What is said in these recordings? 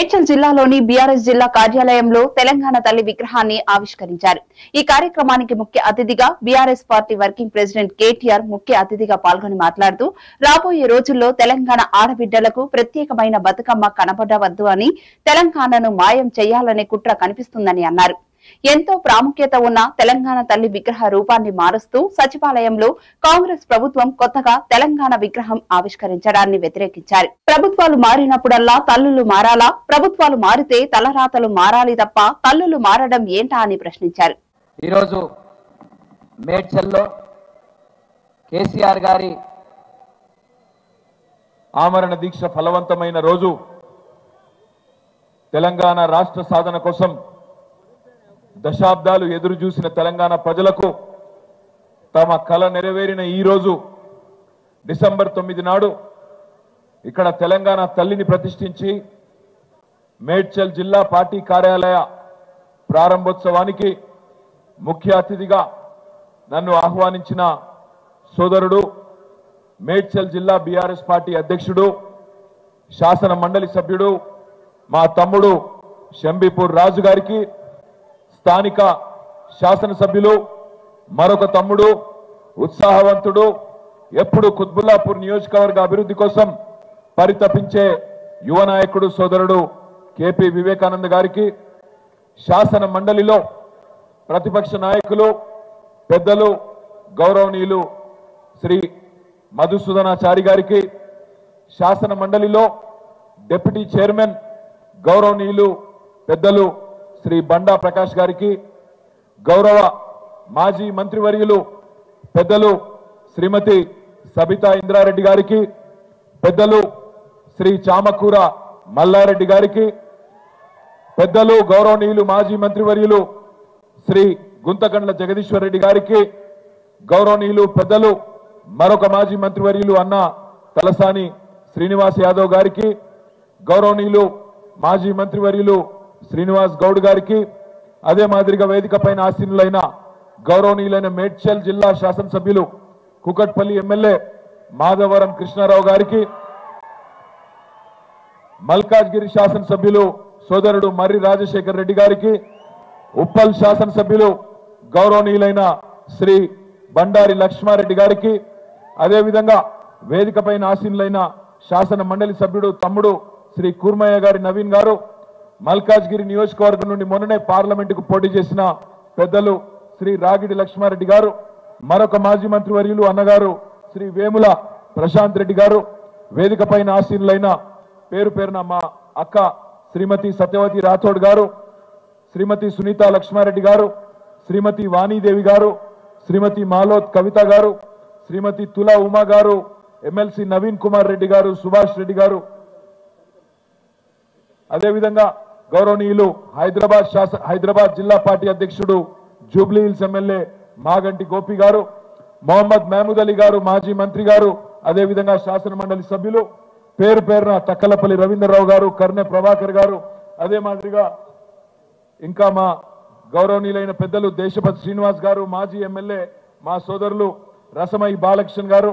మేడ్చల్ జిల్లాలోని బీఆర్ఎస్ జిల్లా కార్యాలయంలో తెలంగాణ తల్లి విగ్రహాన్ని ఆవిష్కరించారు. ఈ కార్యక్రమానికి ముఖ్య అతిథిగా BRS party working president KTR ముఖ్య అతిథిగా పాల్గొని మాట్లాడుతూ రాబోయే రోజుల్లో తెలంగాణ ఆడబిడ్డలకు ప్రత్యేకమైన బతుకమ్మ కనబడవద్దు అని, తెలంగాణను మాయం చేయాలనే కుట్ర కనిపిస్తుందని అన్నారు. ఎంతో ప్రాముఖ్యత ఉన్న తెలంగాణ తల్లి విగ్రహ రూపాన్ని మారుస్తూ సచివాలయంలో కాంగ్రెస్ ప్రభుత్వం కొత్తగా తెలంగాణ విగ్రహం ఆవిష్కరించడాన్ని వ్యతిరేకించారు. ప్రభుత్వాలు మారినప్పుడల్లా తల్లులు మారాలా, ప్రభుత్వాలు మారితే తలరాతలు మారాలి తప్ప తల్లులు మారడం ఏంటా అని ప్రశ్నించారు. ఈరోజు మేడ్చల్లో కేసీఆర్ గారి ఆమరణ దీక్ష ఫలవంతమైన రోజు. తెలంగాణ రాష్ట్ర సాధన కోసం దశాబ్దాలు ఎదురు చూసిన తెలంగాణ ప్రజలకు తమ కల నెరవేరిన ఈ రోజు డిసెంబర్ 9 నాడు ఇక్కడ తెలంగాణ తల్లిని ప్రతిష్ఠించి మేడ్చల్ జిల్లా పార్టీ కార్యాలయ ప్రారంభోత్సవానికి ముఖ్య అతిథిగా నన్ను ఆహ్వానించిన సోదరుడు, మేడ్చల్ జిల్లా బీఆర్ఎస్ పార్టీ అధ్యక్షుడు, శాసన మండలి సభ్యుడు మా తమ్ముడు షంబీపూర్ రాజు గారికి, స్థానిక శాసనసభ్యులు మరొక తమ్ముడు, ఉత్సాహవంతుడు, ఎప్పుడు కుత్బుల్లాపూర్ నియోజకవర్గ అభివృద్ధి కోసం పరితపించే యువ నాయకుడు సోదరుడు కేపీ వివేకానంద గారికి, శాసన మండలిలో ప్రతిపక్ష నాయకులు పెద్దలు గౌరవనీయులు శ్రీ మధుసూదనాచారి గారికి, శాసన మండలిలో డిప్యూటీ చైర్మన్ గౌరవనీయులు పెద్దలు శ్రీ బండా ప్రకాష్ గారికి, గౌరవ మాజీ మంత్రివర్యులు పెద్దలు శ్రీమతి సబితా ఇంద్రారెడ్డి గారికి, పెద్దలు శ్రీ చామకూర మల్లారెడ్డి గారికి, పెద్దలు గౌరవనీయులు మాజీ మంత్రివర్యులు శ్రీ గుంతకండ్ల జగదీశ్వర్ రెడ్డి గారికి, గౌరవనీయులు పెద్దలు మరొక మాజీ మంత్రివర్యులు అన్న తలసాని శ్రీనివాస్ యాదవ్ గారికి, గౌరవనీయులు మాజీ మంత్రివర్యులు శ్రీనివాస్ గౌడ్ గారికి, అదే మాదిరిగా వేదిక పైన ఆసీనులైన గౌరవనీయులైన మేడ్చల్ జిల్లా శాసనసభ్యులు కుకట్పల్లి ఎమ్మెల్యే మాధవరం కృష్ణారావు గారికి, మల్కాజ్గిరి శాసనసభ్యులు సోదరుడు మర్రి రాజశేఖర్ రెడ్డి గారికి, ఉప్పల్ శాసనసభ్యులు గౌరవనీయులైన శ్రీ బండారి లక్ష్మారెడ్డి గారికి, అదేవిధంగా వేదిక పైన ఆసీనులైన శాసన మండలి సభ్యుడు తమ్ముడు శ్రీ కూర్మయ్య గారి నవీన్ గారు, మల్కాజ్గిరి నియోజకవర్గం నుండి మొన్ననే పార్లమెంటుకు పోటీ చేసిన పెద్దలు శ్రీ రాగిడి లక్ష్మారెడ్డి గారు, మరొక మాజీ మంత్రివర్యులు అన్నగారు శ్రీ వేముల ప్రశాంత్ రెడ్డి గారు, వేదిక పైన ఆసీనులైన పేరు పేరున మా అక్క శ్రీమతి సత్యవతి రాథోడ్ గారు, శ్రీమతి సునీత లక్ష్మారెడ్డి గారు, శ్రీమతి వాణీదేవి గారు, శ్రీమతి మాలోత్ కవిత గారు, శ్రీమతి తులా ఉమా గారు, ఎమ్మెల్సీ నవీన్ కుమార్ రెడ్డి గారు, సుభాష్ రెడ్డి గారు, అదేవిధంగా గౌరవనీయులు హైదరాబాద్ జిల్లా పార్టీ అధ్యక్షుడు Jubilee hills MLA Maganti Gopi గారు, మొహమ్మద్ మహమూద్ అలీ గారు మాజీ మంత్రి గారు, అదేవిధంగా శాసన మండలి సభ్యులు పేరు పేరున తక్కలపల్లి రవీంద్రరావు గారు, కర్నె ప్రభాకర్ గారు, అదే మాదిరిగా ఇంకా మా గౌరవనీయులైన పెద్దలు దేశపతి శ్రీనివాస్ గారు, మాజీ ఎమ్మెల్యే మా సోదరులు రసమయి బాలకృష్ణ గారు,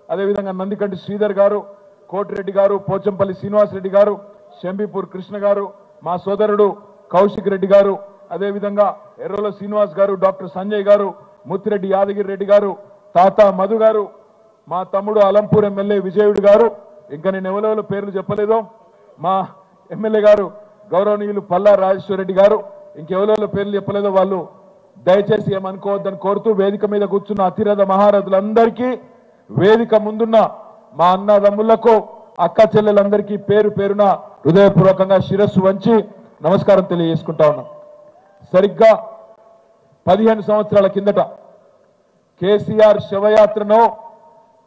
అదేవిధంగా నందికంటి శ్రీధర్ గారు, కోటిరెడ్డి గారు, పోచంపల్లి శ్రీనివాస్ రెడ్డి గారు, షంబీపూర్ కృష్ణ గారు, మా సోదరుడు కౌశిక్ రెడ్డి గారు, అదేవిధంగా ఎర్రోల శ్రీనివాస్ గారు, డాక్టర్ సంజయ్ గారు, ముత్తిరెడ్డి యాదగిరి రెడ్డి గారు, తాత మధు గారు, మా తమ్ముడు అలంపూర్ ఎమ్మెల్యే విజయుడు గారు, ఇంకా నేను ఎవరెవరో పేర్లు చెప్పలేదో మా ఎమ్మెల్యే గారు గౌరవనీయులు పల్లా రాజేశ్వర రెడ్డి గారు, ఇంకెవరెవరో పేర్లు చెప్పలేదో వాళ్ళు దయచేసి ఏమనుకోవద్దని కోరుతూ, వేదిక మీద కూర్చున్న అతిరథ మహారథులందరికీ, వేదిక ముందున్న మా అన్నదమ్ములకు అక్క చెల్లెలందరికీ పేరు పేరున హృదయపూర్వకంగా శిరస్సు వంచి నమస్కారం తెలియజేసుకుంటా ఉన్నాం. సరిగ్గా 15 సంవత్సరాల కిందట కేసీఆర్ శవయాత్రనో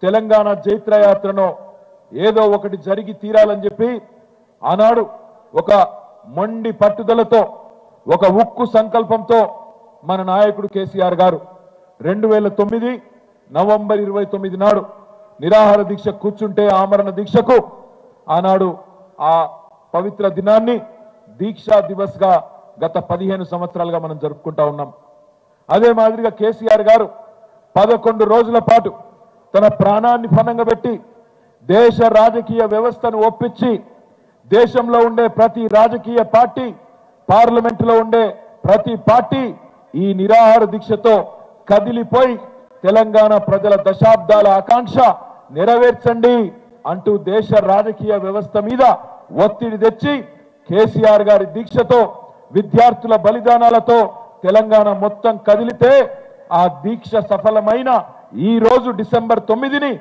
తెలంగాణ జైత్రయాత్రనో ఏదో ఒకటి జరిగి తీరాలని చెప్పి ఆనాడు ఒక మొండి పట్టుదలతో, ఒక ఉక్కు సంకల్పంతో మన నాయకుడు కేసీఆర్ గారు 2009 నవంబర్ 29 నాడు నిరాహార దీక్ష కూర్చుంటే ఆమరణ దీక్షకు ఆనాడు ఆ పవిత్ర దినాన్ని దీక్షా దివస్ గా గత 15 సంవత్సరాలుగా మనం జరుపుకుంటా ఉన్నాం. అదే మాదిరిగా కేసీఆర్ గారు 11 రోజుల పాటు తన ప్రాణాన్ని ఫలంగా పెట్టి దేశ రాజకీయ వ్యవస్థను ఒప్పించి దేశంలో ఉండే ప్రతి రాజకీయ పార్టీ, పార్లమెంటులో ఉండే ప్రతి పార్టీ ఈ నిరాహార దీక్షతో కదిలిపోయి తెలంగాణ ప్రజల దశాబ్దాల ఆకాంక్ష నెరవేర్చండి అంటూ దేశ రాజకీయ వ్యవస్థ మీద ఒత్తిడి తెచ్చి కేసీఆర్ గారి దీక్షతో, విద్యార్థుల బలిదానాలతో తెలంగాణ మొత్తం కదిలితే ఆ దీక్ష సఫలమైన ఈ రోజు డిసెంబర్ 9ని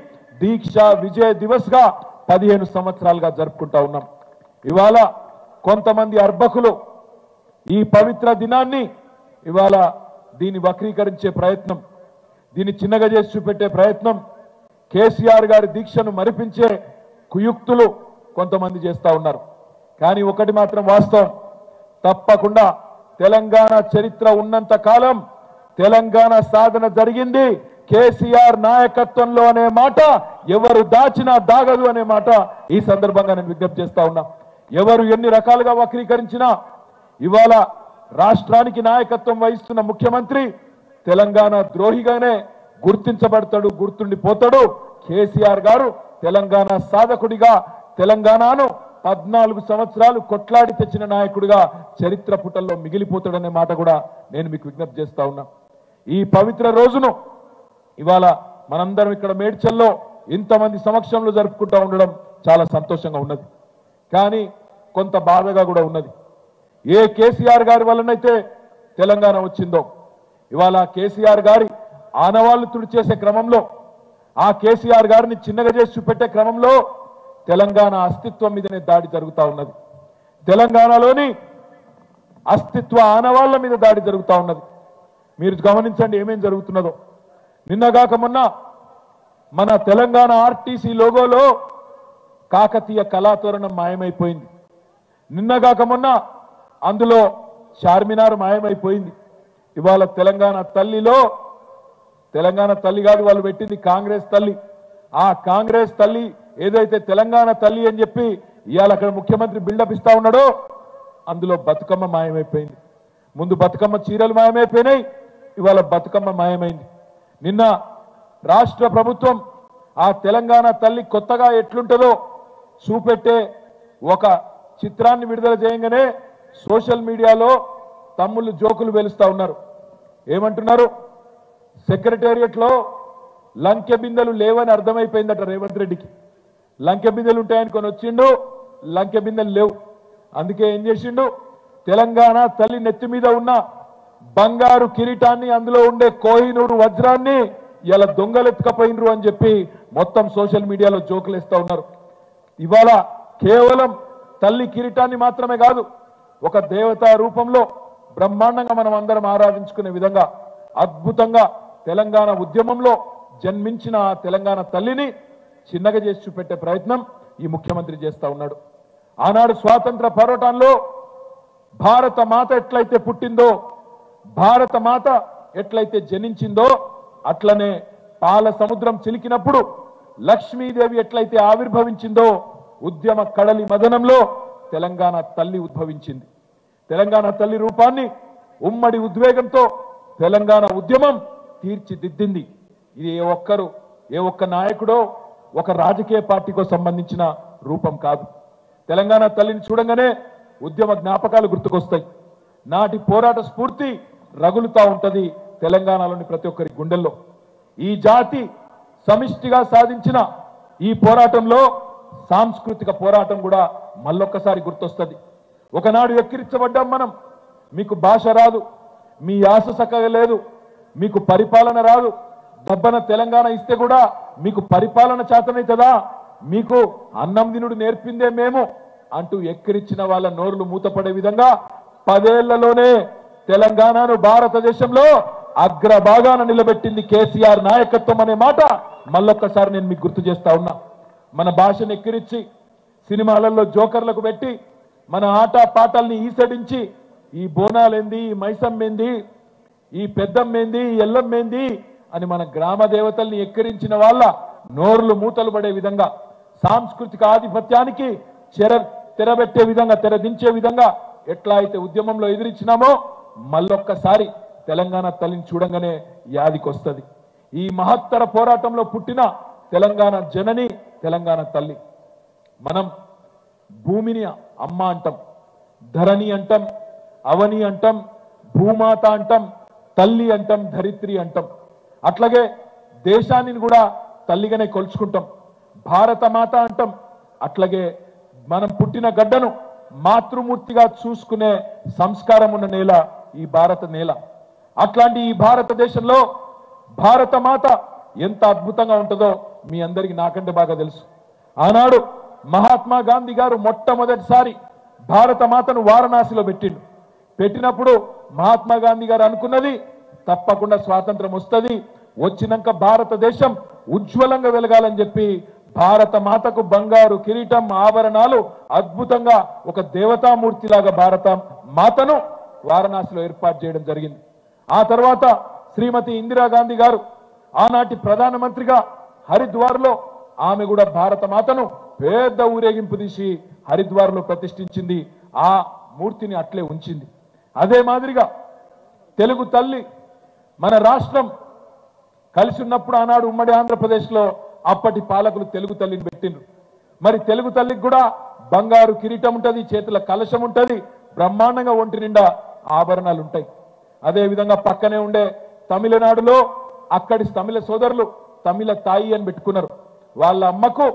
దీక్ష విజయ దివస్ గా 15 సంవత్సరాలుగా జరుపుకుంటా ఉన్నాం. ఇవాళ కొంతమంది అర్భకులు ఈ పవిత్ర దినాన్ని ఇవాళ దీన్ని వక్రీకరించే ప్రయత్నం, దీన్ని చిన్నగా చేసి చూపెట్టే ప్రయత్నం, కేసీఆర్ గారి దీక్షను మరిపించే కుయుక్తులు కొంతమంది చేస్తా ఉన్నారు. కానీ ఒకటి మాత్రం వాస్తవం, తప్పకుండా తెలంగాణ చరిత్ర ఉన్నంత కాలం తెలంగాణ సాధన జరిగింది కేసీఆర్ నాయకత్వంలో అనే మాట ఎవరు దాచినా దాగదు అనే మాట ఈ సందర్భంగా నేను విజ్ఞప్తి చేస్తా ఉన్నా. ఎవరు ఎన్ని రకాలుగా వక్రీకరించినా ఇవాళ రాష్ట్రానికి నాయకత్వం వహిస్తున్న ముఖ్యమంత్రి తెలంగాణ ద్రోహిగానే గుర్తించబడతాడు, గుర్తుండిపోతాడు. కేసీఆర్ గారు తెలంగాణ సాధకుడిగా, తెలంగాణను 14 సంవత్సరాలు కొట్లాడి తెచ్చిన నాయకుడిగా చరిత్ర పుటల్లో మిగిలిపోతాడనే మాట కూడా నేను మీకు విజ్ఞప్తి చేస్తా ఉన్నా. ఈ పవిత్ర రోజును ఇవాళ మనందరం ఇక్కడ మేడ్చల్లో ఇంతమంది సమక్షంలో జరుపుకుంటూ ఉండడం చాలా సంతోషంగా ఉన్నది. కానీ కొంత బాధగా కూడా ఉన్నది. ఏ కేసీఆర్ గారి వల్లనైతే తెలంగాణ వచ్చిందో ఇవాళ కేసీఆర్ గారి ఆనవాళ్లు తుడిచేసే క్రమంలో, ఆ కేసీఆర్ గారిని చిన్నగా చేసి చూపెట్టే క్రమంలో తెలంగాణ అస్తిత్వం మీదనే దాడి జరుగుతూ ఉన్నది. తెలంగాణలోని అస్తిత్వ ఆనవాళ్ల మీద దాడి జరుగుతూ ఉన్నది. మీరు గమనించండి ఏమేం జరుగుతున్నదో. నిన్నగాక మొన్న మన తెలంగాణ ఆర్టీసీ లోగోలో కాకతీయ కళాతోరణం మాయమైపోయింది. నిన్నగాక మొన్న అందులో చార్మినార్ మాయమైపోయింది. ఇవాళ తెలంగాణ తల్లిలో, తెలంగాణ తల్లి కాదు వాళ్ళు పెట్టింది కాంగ్రెస్ తల్లి. ఆ కాంగ్రెస్ తల్లి ఏదైతే తెలంగాణ తల్లి అని చెప్పి ఇవాళ అక్కడ ముఖ్యమంత్రి బిల్డప్ ఇస్తా ఉన్నాడో అందులో బతుకమ్మ మాయమైపోయింది. ముందు బతుకమ్మ చీరలు మాయమైపోయినాయి, ఇవాళ బతుకమ్మ మాయమైంది. నిన్న రాష్ట్ర ప్రభుత్వం ఆ తెలంగాణ తల్లి కొత్తగా ఎట్లుంటుందో చూపెట్టే ఒక చిత్రాన్ని విడుదల చేయగానే సోషల్ మీడియాలో తమ్ముళ్ళు జోకులు వెలుస్తా ఉన్నారు. ఏమంటున్నారు? సెక్రటేరియట్ లో లంకె బిందెలు లేవని అర్థమైపోయిందట రేవంత్ రెడ్డికి. లంకె బిందెలు ఉంటాయని కొని వచ్చిండు, లంకె బిందెలు లేవు. అందుకే ఏం చేసిండు, తెలంగాణ తల్లి నెత్తి మీద ఉన్న బంగారు కిరీటాన్ని, అందులో ఉండే కోహినూరు వజ్రాన్ని ఇలా దొంగలెత్తుకపోయినరు అని చెప్పి మొత్తం సోషల్ మీడియాలో జోకులేస్తా ఉన్నారు. ఇవాళ కేవలం తల్లి కిరీటాన్ని మాత్రమే కాదు, ఒక దేవతా రూపంలో బ్రహ్మాండంగా మనం అందరం ఆరాధించుకునే విధంగా అద్భుతంగా తెలంగాణ ఉద్యమంలో జన్మించిన ఆ తెలంగాణ తల్లిని చిన్నగా చేసి చూపెట్టే ప్రయత్నం ఈ ముఖ్యమంత్రి చేస్తా ఉన్నాడు. ఆనాడు స్వాతంత్ర పోరాటంలో భారత మాత ఎట్లయితే పుట్టిందో, భారత మాత ఎట్లయితే జనించిందో, అట్లనే పాల సముద్రం చిలికినప్పుడు లక్ష్మీదేవి ఎట్లయితే ఆవిర్భవించిందో, ఉద్యమ కడలి మదనంలో తెలంగాణ తల్లి ఉద్భవించింది. తెలంగాణ తల్లి రూపాన్ని ఉమ్మడి ఉద్వేగంతో తెలంగాణ ఉద్యమం తీర్చిదిద్దింది. ఇది ఏ ఒక్క నాయకుడో ఒక రాజకీయ పార్టీకో సంబంధించిన రూపం కాదు. తెలంగాణ తల్లిని చూడంగానే ఉద్యమ జ్ఞాపకాలు గుర్తుకొస్తాయి. నాటి పోరాట స్ఫూర్తి రగులుతా ఉంటది తెలంగాణలోని ప్రతి ఒక్కరి గుండెల్లో. ఈ జాతి సమిష్టిగా సాధించిన ఈ పోరాటంలో సాంస్కృతిక పోరాటం కూడా మళ్ళొక్కసారి గుర్తొస్తుంది. ఒకనాడు ఎక్కిరించబడ్డాం మనం, మీకు భాష రాదు, మీ యాస చక్కగా లేదు, మీకు పరిపాలన రాదు, దబ్బన తెలంగాణ ఇస్తే కూడా మీకు పరిపాలన చేతనైతదా, మీకు అన్నం తినుడు నేర్పిందే మేము అంటూ ఎక్కిరించిన వాళ్ళ నోరులు మూతపడే విధంగా 10 ఏళ్లలోనే తెలంగాణను భారతదేశంలో అగ్రభాగాన నిలబెట్టింది కేసీఆర్ నాయకత్వం అనే మాట మళ్ళొక్కసారి నేను మీకు గుర్తు చేస్తా ఉన్నా. మన భాషను ఎక్కిరించి సినిమాలలో జోకర్లకు పెట్టి మన ఆట పాటల్ని ఈసడించి ఈ బోనాలేంది, ఈ మైసమ్మేంది, ఈ పెద్దమ్మేంది, ఈ ఎల్లమ్మేంది అని మన గ్రామ దేవతల్ని ఎక్కిరించిన వాళ్ళ నోర్లు మూతలు పడే విధంగా, సాంస్కృతిక ఆధిపత్యానికి తెరబెట్టే విధంగా, తెరదించే విధంగా ఎట్లా అయితే ఉద్యమంలో ఎదిరించినామో మళ్ళొక్కసారి తెలంగాణ తల్లిని చూడంగానే యాదికొస్తుంది. ఈ మహత్తర పోరాటంలో పుట్టిన తెలంగాణ జనని తెలంగాణ తల్లి. మనం భూమిని అమ్మ అంటాం, ధరణి అంటాం, అవని అంటాం, భూమాత అంటాం, తల్లి అంటాం, ధరిత్రి అంటాం. అట్లాగే దేశాన్ని కూడా తల్లిగానే కొలుచుకుంటాం. భారతమాత అంటాం. అట్లాగే మనం పుట్టిన గడ్డను మాతృమూర్తిగా చూసుకునే సంస్కారం ఉన్న నేల ఈ భారత నేల. అట్లాంటి ఈ భారతదేశంలో భారతమాత ఎంత అద్భుతంగా ఉంటుందో మీ అందరికీ నాకంటే బాగా తెలుసు. ఆనాడు మహాత్మా గాంధీ గారు మొట్టమొదటిసారి భారతమాతను వారణాసిలో పెట్టినప్పుడు మహాత్మా గాంధీ గారు అనుకున్నది తప్పకుండా స్వాతంత్రం వస్తుంది, వచ్చినాక భారతదేశం ఉజ్వలంగా వెలగాలని చెప్పి భారత మాతకు బంగారు కిరీటం, ఆభరణాలు, అద్భుతంగా ఒక దేవతామూర్తిలాగా భారత మాతను వారణాసిలో ఏర్పాటు చేయడం జరిగింది. ఆ తర్వాత శ్రీమతి ఇందిరాగాంధీ గారు ఆనాటి ప్రధానమంత్రిగా హరిద్వార్లో ఆమె కూడా భారత మాతను పెద్ద ఊరేగింపు తీసి హరిద్వార్లో ప్రతిష్ఠించింది. ఆ మూర్తిని అట్లే ఉంచింది. అదే మాదిరిగా తెలుగు తల్లి మన రాష్ట్రం కలిసి ఉన్నప్పుడు ఆనాడు ఉమ్మడి ఆంధ్రప్రదేశ్లో అప్పటి పాలకులు తెలుగు తల్లిని పెట్టిండ్రు. మరి తెలుగు తల్లికి కూడా బంగారు కిరీటం ఉంటుంది, చేతుల కలశం ఉంటుంది, బ్రహ్మాండంగా ఒంటి నిండా ఆభరణాలు ఉంటాయి. అదే విధంగా పక్కనే ఉండే తమిళనాడులో అక్కడి తమిళ సోదరులు తమిళ తాయి అని పెట్టుకున్నారు. వాళ్ళ అమ్మకు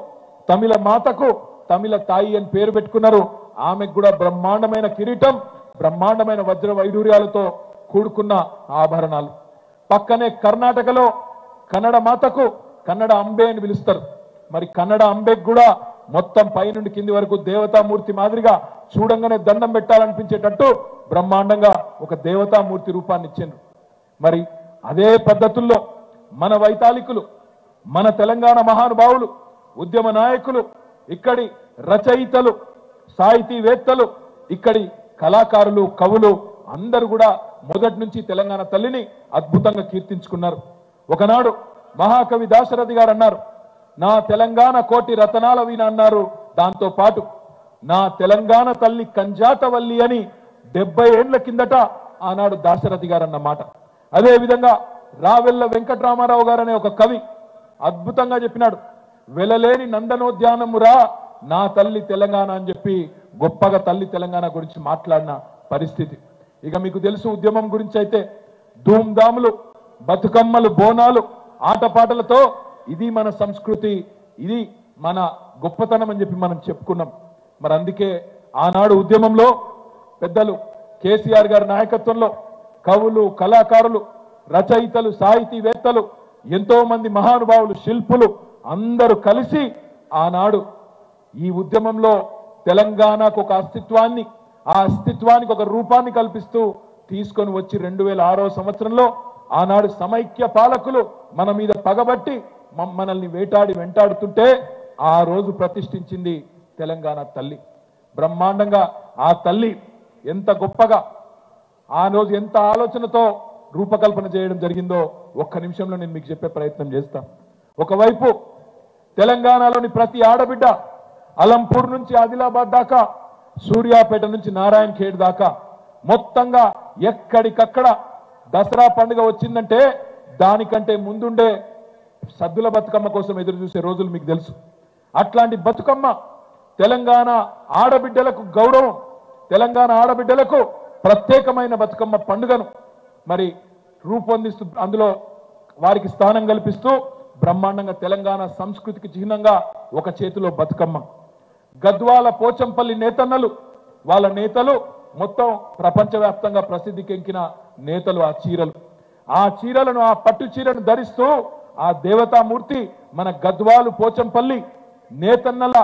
తమిళ మాతకు తమిళ తాయి అని పేరు పెట్టుకున్నారు. ఆమెకు కూడా బ్రహ్మాండమైన కిరీటం, బ్రహ్మాండమైన వజ్ర వైడూర్యాలతో కూడుకున్న ఆభరణాలు. పక్కనే కర్ణాటకలో కన్నడ మాతకు కన్నడ అంబే అని పిలుస్తారు. మరి కన్నడ అంబేకి కూడా మొత్తం పైనుండి కింది వరకు దేవతామూర్తి మాదిరిగా చూడంగానే దండం పెట్టాలనిపించేటట్టు బ్రహ్మాండంగా ఒక దేవతామూర్తి రూపాన్ని ఇచ్చిండ్రు. మరి అదే పద్ధతుల్లో మన వైతాళికులు, మన తెలంగాణ మహానుభావులు, ఉద్యమ నాయకులు, ఇక్కడి రచయితలు, సాహితీవేత్తలు, ఇక్కడి కళాకారులు, కవులు అందరూ కూడా మొదటి నుంచి తెలంగాణ తల్లిని అద్భుతంగా కీర్తించుకున్నారు. ఒకనాడు మహాకవి దాశరథి గారు అన్నారు, నా తెలంగాణ కోటి రతనాల వీణ అన్నారు. దాంతో పాటు నా తెలంగాణ తల్లి కంజాతవల్లి అని 70 ఏండ్ల కిందట ఆనాడు దాశరథి గారు అన్నమాట. అదే విధంగా రావెల్ల వెంకటరామారావు గారు అనే ఒక కవి అద్భుతంగా చెప్పినాడు, వెలలేని నందనోద్యానమురా నా తల్లి తెలంగాణ అని చెప్పి గొప్పగా తల్లి తెలంగాణ గురించి మాట్లాడిన పరిస్థితి. ఇక మీకు తెలుసు ఉద్యమం గురించి అయితే ధూమ్ధాములు, బతుకమ్మలు, బోనాలు, ఆటపాటలతో ఇది మన సంస్కృతి, ఇది మన గొప్పతనం అని చెప్పి మనం చెప్పుకున్నాం. మరి అందుకే ఆనాడు ఉద్యమంలో పెద్దలు కేసీఆర్ గారి నాయకత్వంలో కవులు, కళాకారులు, రచయితలు, సాహితీవేత్తలు, ఎంతో మంది మహానుభావులు, శిల్పులు అందరూ కలిసి ఆనాడు ఈ ఉద్యమంలో తెలంగాణకు ఒక అస్తిత్వాన్ని, ఆ అస్తిత్వానికి ఒక రూపాన్ని కల్పిస్తూ తీసుకొని వచ్చి 2006వ సంవత్సరంలో ఆనాడు సమైక్య పాలకులు మన మీద పగబట్టి మనల్ని వెంటాడుతుంటే ఆ రోజు ప్రతిష్ఠించింది తెలంగాణ తల్లి. బ్రహ్మాండంగా ఆ తల్లి ఎంత గొప్పగా ఆ రోజు ఎంత ఆలోచనతో రూపకల్పన చేయడం జరిగిందో ఒక్క నిమిషంలో నేను మీకు చెప్పే ప్రయత్నం చేస్తాను. ఒకవైపు తెలంగాణలోని ప్రతి ఆడబిడ్డ అలంపూర్ నుంచి ఆదిలాబాద్ దాకా, సూర్యాపేట నుంచి నారాయణ ఖేడ్ దాకా మొత్తంగా ఎక్కడికక్కడ దసరా పండుగ వచ్చిందంటే దానికంటే ముందుండే సద్దుల బతుకమ్మ కోసం ఎదురు చూసే రోజులు మీకు తెలుసు. అట్లాంటి బతుకమ్మ తెలంగాణ ఆడబిడ్డలకు గౌరవం, తెలంగాణ ఆడబిడ్డలకు ప్రత్యేకమైన బతుకమ్మ పండుగను మరి రూపొందిస్తూ అందులో వారికి స్థానం కల్పిస్తూ బ్రహ్మాండంగా తెలంగాణ సంస్కృతికి చిహ్నంగా ఒక చేతిలో బతుకమ్మ. గద్వాల పోచంపల్లి నేతన్నలు, వాళ్ళ నేతలు మొత్తం ప్రపంచవ్యాప్తంగా ప్రసిద్ధికెక్కిన నేతలు. ఆ చీరలను ఆ పట్టు చీరను ధరిస్తూ ఆ దేవతామూర్తి మన గద్వాలు పోచంపల్లి నేతన్నల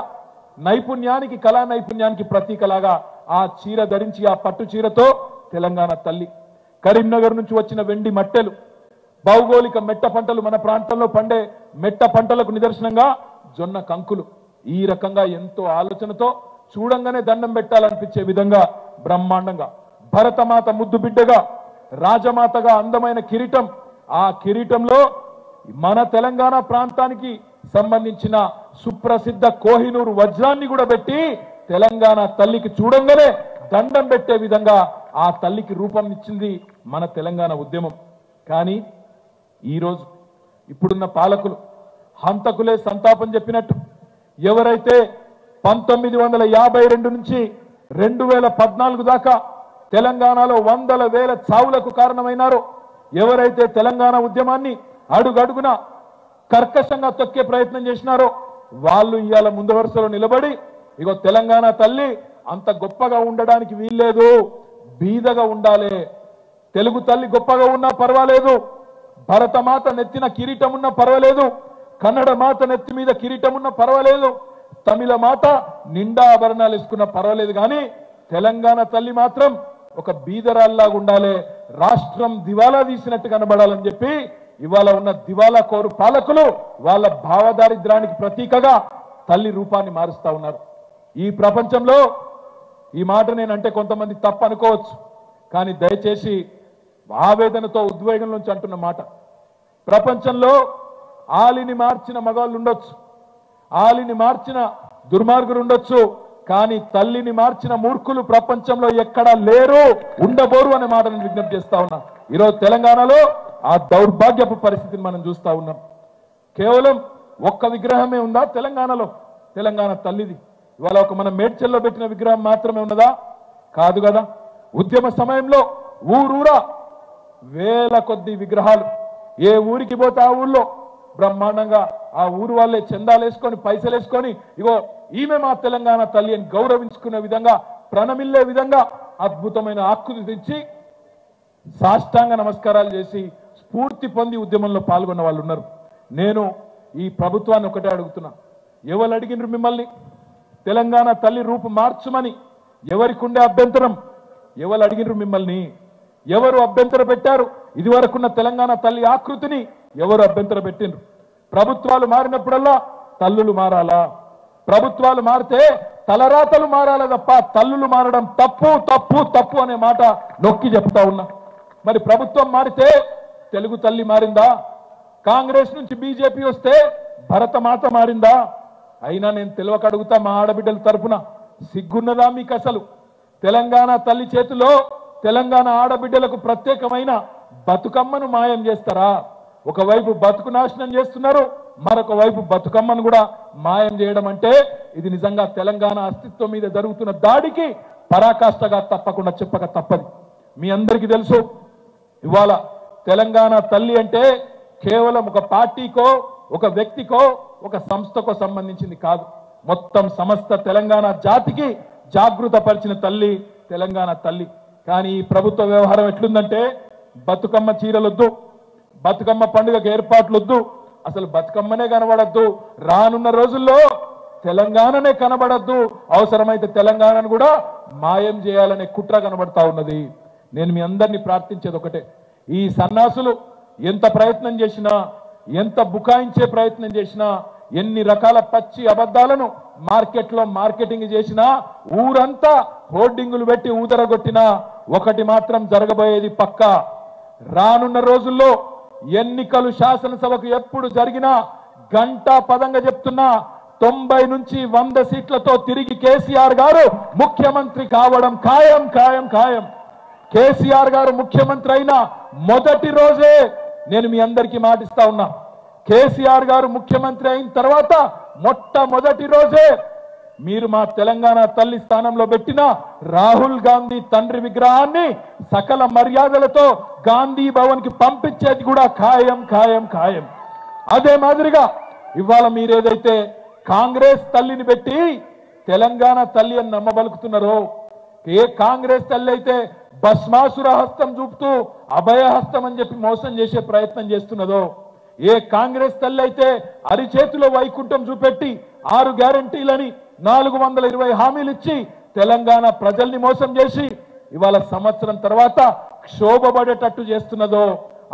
నైపుణ్యానికి, కళా నైపుణ్యానికి ప్రతీకలాగా ఆ చీర ధరించి ఆ పట్టు చీరతో తెలంగాణ తల్లి. కరీంనగర్ నుంచి వచ్చిన వెండి మట్టెలు, భౌగోళిక మెట్ట పంటలు, మన ప్రాంతంలో పండే మెట్ట పంటలకు నిదర్శనంగా జొన్న కంకులు. ఈ రకంగా ఎంతో ఆలోచనతో చూడంగానే దండం పెట్టాలనిపించే విధంగా బ్రహ్మాండంగా భరతమాత ముద్దు బిడ్డగా, రాజమాతగా అందమైన కిరీటం. ఆ కిరీటంలో మన తెలంగాణ ప్రాంతానికి సంబంధించిన సుప్రసిద్ధ కోహినూరు వజ్రాన్ని కూడా పెట్టి తెలంగాణ తల్లికి చూడంగానే దండం పెట్టే విధంగా ఆ తల్లికి రూపం ఇచ్చింది మన తెలంగాణ ఉద్యమం. కానీ ఈరోజు ఇప్పుడున్న పాలకులు హంతకులే సంతాపం చెప్పినట్టు ఎవరైతే 1952 నుంచి 2014 దాకా తెలంగాణలో వందల వేల చావులకు కారణమైనారో, ఎవరైతే తెలంగాణ ఉద్యమాన్ని అడుగడుగున కర్కశంగా తొక్కే ప్రయత్నం చేసినారో వాళ్ళు ఇవాళ ముందు వరుసలో నిలబడి ఇగో తెలంగాణ తల్లి అంత గొప్పగా ఉండడానికి వీల్లేదు, బీదగా ఉండాలి, తెలుగు తల్లి గొప్పగా ఉన్నా పర్వాలేదు, భరతమాత నెత్తిన కిరీటం ఉన్నా పర్వాలేదు, కన్నడ మాత నెత్తి మీద కిరీటం ఉన్నా పర్వాలేదు, తమిళ మాత నిండా ఆభరణాలు వేసుకున్నా పర్వాలేదు, కానీ తెలంగాణ తల్లి మాత్రం ఒక బీదరాల్లాగా ఉండాలి, రాష్ట్రం దివాలా తీసినట్టు కనబడాలని చెప్పి ఇవాళ ఉన్న దివాలా కోరు పాలకులు వాళ్ళ భావదారిద్రానికి ప్రతీకగా తల్లి రూపాన్ని మారుస్తా ఉన్నారు. ఈ ప్రపంచంలో ఈ మాట నేనంటే కొంతమంది తప్పు అనుకోవచ్చు, కానీ దయచేసి ఆవేదనతో ఉద్వేగం నుంచి అంటున్న మాట, ప్రపంచంలో ఆలిని మార్చిన మగవాళ్ళు ఉండొచ్చు, ఆలిని మార్చిన దుర్మార్గులు ఉండొచ్చు, కానీ తల్లిని మార్చిన మూర్ఖులు ప్రపంచంలో ఎక్కడా లేరు, ఉండబోరు అనే మాట నేను విజ్ఞప్తి చేస్తా ఉన్నా. ఈరోజు తెలంగాణలో ఆ దౌర్భాగ్యపు పరిస్థితిని మనం చూస్తా ఉన్నాం. కేవలం ఒక్క విగ్రహమే ఉందా తెలంగాణలో? తెలంగాణ తల్లిది ఇవాళ ఒక మన మేడ్చల్లో పెట్టిన విగ్రహం మాత్రమే ఉన్నదా? కాదు కదా. ఉద్యమ సమయంలో ఊరూరా వేల కొద్ది విగ్రహాలు, ఏ ఊరికి పోతే ఆ ఊళ్ళో బ్రహ్మాండంగా ఆ ఊరు వాళ్ళే చందాలు వేసుకొని పైసలు వేసుకొని ఇగో ఈమె మా తెలంగాణ తల్లి అని గౌరవించుకునే విధంగా, ప్రణమిల్లే విధంగా అద్భుతమైన ఆకృతి తెచ్చి సాష్టాంగ నమస్కారాలు చేసి స్ఫూర్తి పొంది ఉద్యమంలో పాల్గొన్న వాళ్ళు ఉన్నారు. నేను ఈ ప్రభుత్వాన్ని ఒకటే అడుగుతున్నా, ఎవరు అడిగినారు మిమ్మల్ని తెలంగాణ తల్లి రూపు మార్చమని? ఎవరికి ఉండే అభ్యంతరం? ఎవరు అడిగినారు మిమ్మల్ని? ఎవరు అభ్యంతర పెట్టారు? ఇదివరకున్న తెలంగాణ తల్లి ఆకృతిని ఎవరు అభ్యంతర పెట్టిండ్రు? ప్రభుత్వాలు మారినప్పుడల్లా తల్లులు మారాలా? ప్రభుత్వాలు మారితే తలరాతలు మారాలా తప్ప తల్లులు మారడం తప్పు తప్పు తప్పు అనే మాట నొక్కి చెప్తా ఉన్నా. మరి ప్రభుత్వం మారితే తెలుగు తల్లి మారిందా? కాంగ్రెస్ నుంచి బీజేపీ వస్తే భరతమాత మారిందా? అయినా నేను తెలియక అడుగుతా, మా ఆడబిడ్డల తరపున సిగ్గున్నదా మీకు అసలు? తెలంగాణ తల్లి చేతిలో తెలంగాణ ఆడబిడ్డలకు ప్రత్యేకమైన బతుకమ్మను మాయం చేస్తారా? ఒకవైపు బతుకు నాశనం చేస్తున్నారు, మరొక వైపు బతుకమ్మను కూడా మాయం చేయడం అంటే ఇది నిజంగా తెలంగాణ అస్తిత్వం మీద జరుగుతున్న దాడికి పరాకాష్ఠగా తప్పకుండా చెప్పక తప్పదు. మీ అందరికీ తెలుసు, ఇవాళ తెలంగాణ తల్లి అంటే కేవలం ఒక పార్టీకో ఒక వ్యక్తికో ఒక సంస్థకో సంబంధించింది కాదు, మొత్తం సమస్త తెలంగాణ జాతికి జాగృత పరిచిన తల్లి తెలంగాణ తల్లి. కానీ ఈ ప్రభుత్వ వ్యవహారం ఎట్లుందంటే బతుకమ్మ చీరలొద్దు, బతుకమ్మ పండుగకు ఏర్పాట్లొద్దు, అసలు బతుకమ్మనే కనబడద్దు, రానున్న రోజుల్లో తెలంగాణనే కనబడద్దు, అవసరమైతే తెలంగాణను కూడా మాయం చేయాలనే కుట్ర కనబడతా ఉన్నది. నేను మీ అందరినీ ప్రార్థించేది ఒకటే, ఈ సన్నాసులు ఎంత ప్రయత్నం చేసినా, ఎంత బుకాయించే ప్రయత్నం చేసినా, ఎన్ని రకాల పచ్చి అబద్ధాలను మార్కెట్లో మార్కెటింగ్ చేసినా, ఊరంతా హోర్డింగులు పెట్టి ఊదరగొట్టినా ఒకటి మాత్రం జరగబోయేది పక్కా. రానున్న రోజుల్లో ఎన్నికలు శాసనసభకు ఎప్పుడు జరిగినా గంటా పదంగా చెప్తున్నా 90 నుంచి 100 సీట్లతో తిరిగి కేసీఆర్ గారు ముఖ్యమంత్రి కావడం ఖాయం ఖాయం ఖాయం. కేసీఆర్ గారు ముఖ్యమంత్రి అయిన మొదటి రోజే నేను మీ అందరికీ మాటిస్తా ఉన్నా, కేసీఆర్ గారు ముఖ్యమంత్రి అయిన తర్వాత మొట్టమొదటి రోజే మీరు మా తెలంగాణ తల్లి స్థానంలో పెట్టిన రాహుల్ గాంధీ తండ్రి విగ్రహాన్ని సకల మర్యాదలతో గాంధీ భవన్ కి పంపించేది కూడా ఖాయం ఖాయం ఖాయం. అదే మాదిరిగా ఇవాళ మీరేదైతే కాంగ్రెస్ తల్లిని పెట్టి తెలంగాణ తల్లి అని నమ్మబలుకుతున్నారో, ఏ కాంగ్రెస్ తల్లి అయితే భస్మాసుర హస్తం చూపుతూ అభయహస్తం అని చెప్పి మోసం చేసే ప్రయత్నం చేస్తున్నదో, ఏ కాంగ్రెస్ తల్లి అయితే అరిచేతిలో వైకుంఠం చూపెట్టి 6 గ్యారంటీలని 420 హామీలు ఇచ్చి తెలంగాణ ప్రజల్ని మోసం చేసి ఇవాళ సంవత్సరం తర్వాత క్షోభపడేటట్టు చేస్తున్నదో,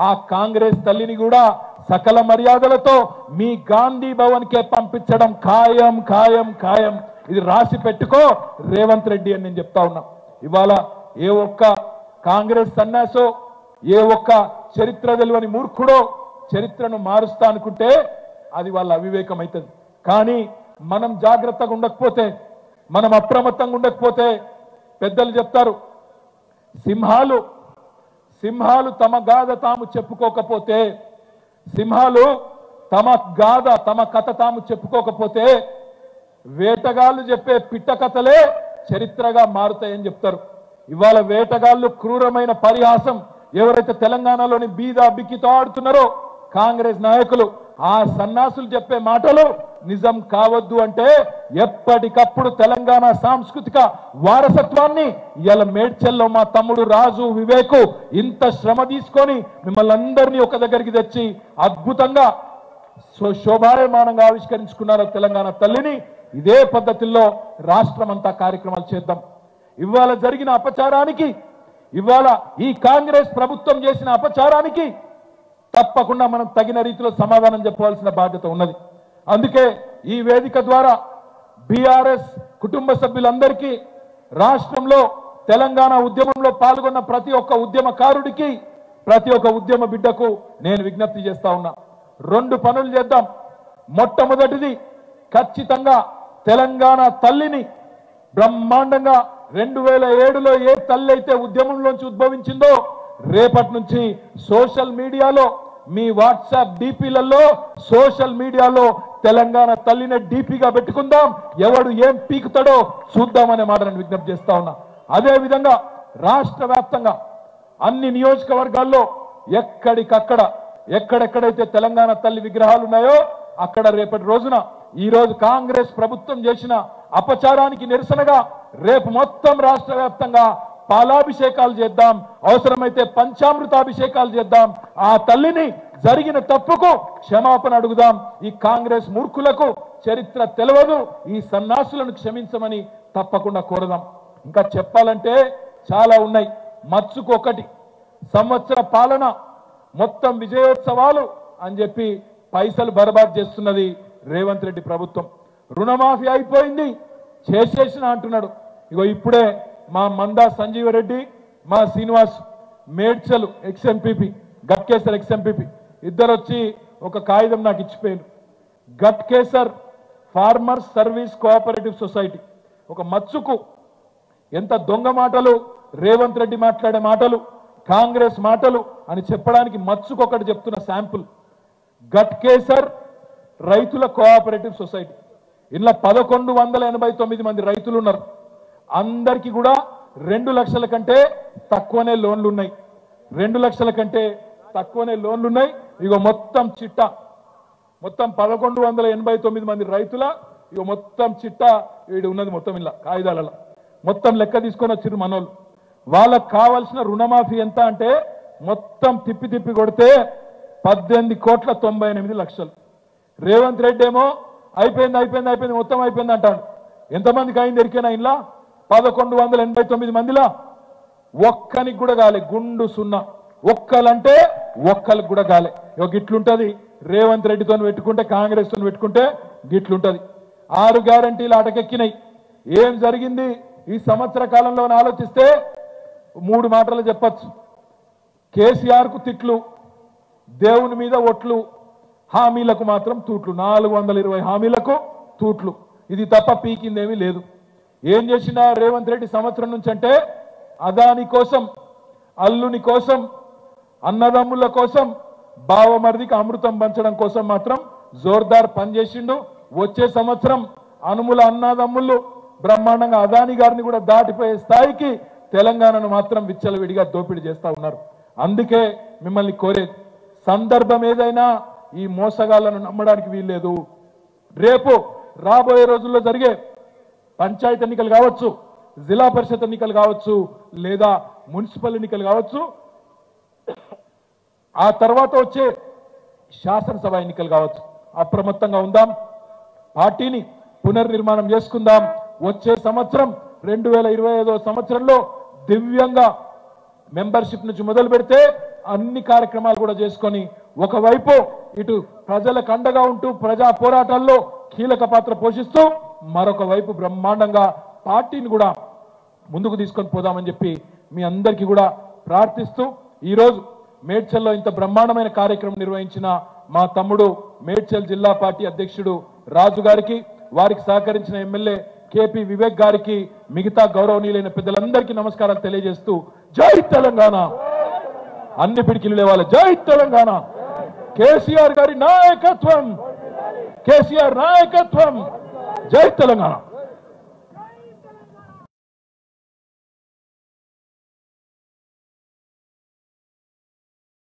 ఆ కాంగ్రెస్ తల్లిని కూడా సకల మర్యాదలతో మీ గాంధీ భవన్ కే పంపించడం ఖాయం ఖాయం ఖాయం. ఇది రాసి పెట్టుకో రేవంత్ రెడ్డి అని నేను చెప్తా ఉన్నా. ఇవాళ ఏ ఒక్క కాంగ్రెస్ సన్యాసో, ఏ ఒక్క చరిత్ర తెలియని మూర్ఖుడో చరిత్రను మారుస్తా అనుకుంటే అది వాళ్ళ అవివేకం అవుతుంది. కానీ మనం జాగ్రత్తగా ఉండకపోతే, మనం అప్రమత్తంగా ఉండకపోతే, పెద్దలు చెప్తారు, సింహాలు తమ గాథ తాము చెప్పుకోకపోతే, సింహాలు తమ కథ తాము చెప్పుకోకపోతే, వేటగాళ్ళు చెప్పే పిట్ట కథలే చరిత్రగా మారుతాయని చెప్తారు. ఇవాళ వేటగాళ్ళు క్రూరమైన పరిహాసం ఎవరైతే తెలంగాణలోని బీద బిక్కితో ఆడుతున్నారో కాంగ్రెస్ నాయకులు ఆ సన్నాసులు చెప్పే మాటలు నిజం కావద్దు అంటే ఎప్పటికప్పుడు తెలంగాణ సాంస్కృతిక వారసత్వాన్ని ఇవాళ మేడ్చల్లో మా తమ్ముడు రాజు వివేకు ఇంత శ్రమ తీసుకొని మిమ్మల్ని అందరినీ ఒక దగ్గరికి తెచ్చి అద్భుతంగా శోభాయమానంగా ఆవిష్కరించుకున్నారు తెలంగాణ తల్లిని. ఇదే పద్ధతిలో రాష్ట్రం అంతా కార్యక్రమాలు చేద్దాం. ఇవాళ జరిగిన అపచారానికి, ఇవాళ ఈ కాంగ్రెస్ ప్రభుత్వం చేసిన అపచారానికి తప్పకుండా మనం తగిన రీతిలో సమాధానం చెప్పవలసిన బాధ్యత ఉన్నది. అందుకే ఈ వేదిక ద్వారా బీఆర్ఎస్ కుటుంబ సభ్యులందరికీ, రాష్ట్రంలో తెలంగాణ ఉద్యమంలో పాల్గొన్న ప్రతి ఒక్క ఉద్యమకారుడికి, ప్రతి ఒక్క ఉద్యమ బిడ్డకు నేను విజ్ఞప్తి చేస్తా ఉన్నా. 2 పనులు చేద్దాం. మొట్టమొదటిది ఖచ్చితంగా తెలంగాణ తల్లిని బ్రహ్మాండంగా 2007లో ఏ తల్లి అయితే ఉద్యమంలోంచి ఉద్భవించిందో రేపటి నుంచి సోషల్ మీడియాలో, మీ వాట్సాప్ డీపీలలో, సోషల్ మీడియాలో తెలంగాణ తల్లిని డీపీగా పెట్టుకుందాం. ఎవడు ఏం పీకుతాడో చూద్దామనే మాట నేను విజ్ఞప్తి చేస్తా ఉన్నా. అదే విధంగా రాష్ట్ర వ్యాప్తంగా అన్ని నియోజకవర్గాల్లో ఎక్కడికక్కడ ఎక్కడెక్కడైతే తెలంగాణ తల్లి విగ్రహాలు ఉన్నాయో అక్కడ రేపటి రోజున ఈ రోజు కాంగ్రెస్ ప్రభుత్వం చేసిన అపచారానికి నిరసనగా రేపు మొత్తం రాష్ట్ర వ్యాప్తంగా పాలాభిషేకాలు చేద్దాం. అవసరమైతే పంచామృతాభిషేకాలు చేద్దాం. ఆ తల్లిని జరిగిన తప్పుకు క్షమాపణ అడుగుదాం. ఈ కాంగ్రెస్ మూర్ఖులకు చరిత్ర తెలియదు, ఈ సన్నాసులను క్షమించమని తప్పకుండా కోరదాం. ఇంకా చెప్పాలంటే చాలా ఉన్నాయి. మచ్చుకు ఒకటి సంవత్సర పాలన మొత్తం విజయోత్సవాలు అని చెప్పి పైసలు బర్బాద్ చేస్తున్నది రేవంత్ రెడ్డి ప్రభుత్వం. రుణమాఫీ అయిపోయింది చేసేసిన అంటున్నాడు. ఇగో ఇప్పుడే మా మందా సంజీవ రెడ్డి, మా శ్రీనివాస్ మేడ్చల్ ఎక్స్ఎంపీపీ, గట్కేసర్ ఎక్స్ఎంపీపీ ఇద్దరు వచ్చి ఒక కాగితం నాకు ఇచ్చిపోయారు. Ghatkesar farmers service cooperative society ఒక మచ్చుకు ఎంత దొంగ మాటలు, రేవంత్ రెడ్డి మాట్లాడే మాటలు, కాంగ్రెస్ మాటలు అని చెప్పడానికి మచ్చుకొకటి చెప్తున్న శాంపుల్. గట్కేసర్ రైతుల కోఆపరేటివ్ సొసైటీ, ఇలా 1189 మంది రైతులు ఉన్నారు. అందరికీ కూడా 2 లక్షల కంటే తక్కువనే లోన్లు ఉన్నాయి. 2 లక్షల కంటే తక్కువనే లోన్లు ఉన్నాయి. ఇగో మొత్తం చిట్టా, మొత్తం 1189 మంది రైతుల ఇగో మొత్తం చిట్టా వీడు ఉన్నది. మొత్తం ఇలా కాగితాలలో మొత్తం లెక్క తీసుకొని వచ్చిర్రు మనోళ్ళు. వాళ్ళకు కావాల్సిన రుణమాఫీ ఎంత అంటే మొత్తం తిప్పి తిప్పి కొడితే 18,98,00,000. రేవంత్ రెడ్డి ఏమో అయిపోయింది మొత్తం అయిపోయింది అంటాడు. ఎంతమందికి అయింది ఎరికేనా? ఇలా 1189 మందిలా ఒక్కనికి కూడా కాలే. గుండు సున్నా. ఒక్కలంటే ఒక్కరికి కూడా కాలే. గిట్లుంటది రేవంత్ రెడ్డితో పెట్టుకుంటే, కాంగ్రెస్ తో పెట్టుకుంటే గిట్లుంటది. 6 గ్యారంటీలు అటకెక్కినాయి. ఏం జరిగింది ఈ సంవత్సర కాలంలో ఆలోచిస్తే 3 మాటలు చెప్పచ్చు. కేసీఆర్ కు తిట్లు, దేవుని మీద ఒట్లు, హామీలకు మాత్రం తూట్లు. 420 హామీలకు తూట్లు. ఇది తప్ప పీకిందేమీ లేదు. ఏం చేసిన రేవంత్ రెడ్డి సంవత్సరం నుంచి అంటే అదాని కోసం, అల్లుని కోసం, అన్నదమ్ముల కోసం, బావమరిదికి అమృతం పంచడం కోసం మాత్రం జోర్దార్ పనిచేసిండు. వచ్చే సంవత్సరం అనుముల అన్నదమ్ములు బ్రహ్మాండంగా అదాని గారిని కూడా దాటిపోయే స్థాయికి తెలంగాణను మాత్రం విచ్చలవిడిగా దోపిడీ చేస్తా ఉన్నారు. అందుకే మిమ్మల్ని కోరేది, సందర్భం ఏదైనా ఈ మోసగాళ్లను నమ్మడానికి వీల్లేదు. రేపు రాబోయే రోజుల్లో జరిగే పంచాయతీ ఎన్నికలు కావచ్చు, జిల్లా పరిషత్ ఎన్నికలు కావచ్చు, లేదా మున్సిపల్ ఎన్నికలు కావచ్చు, ఆ తర్వాత వచ్చే శాసనసభ ఎన్నికలు కావచ్చు. అప్రమత్తంగా ఉందాం. పార్టీని పునర్నిర్మాణం చేసుకుందాం. వచ్చే సంవత్సరం 2025వ సంవత్సరంలో దివ్యంగా మెంబర్షిప్ నుంచి మొదలు పెడితే అన్ని కార్యక్రమాలు కూడా చేసుకొని ఒకవైపు ఇటు ప్రజలకు అండగా ఉంటూ ప్రజా పోరాటాల్లో కీలక పాత్ర పోషిస్తూ మరొక వైపు బ్రహ్మాండంగా పార్టీని కూడా ముందుకు తీసుకొని పోదామని చెప్పి మీ అందరికీ కూడా ప్రార్థిస్తూ ఈరోజు మేడ్చల్లో ఇంత బ్రహ్మాండమైన కార్యక్రమం నిర్వహించిన మా తమ్ముడు మేడ్చల్ జిల్లా పార్టీ అధ్యక్షుడు రాజు గారికి, వారికి సహకరించిన ఎమ్మెల్యే కేపీ వివేక్ గారికి, మిగతా గౌరవనీయులైన పెద్దలందరికీ నమస్కారాలు తెలియజేస్తూ జై తెలంగాణ, అన్ని పిడికిలు లేవాలి. జై తెలంగాణ. కేసీఆర్ గారి నాయకత్వం, కేసీఆర్ నాయకత్వం. జై తెలంగాణ.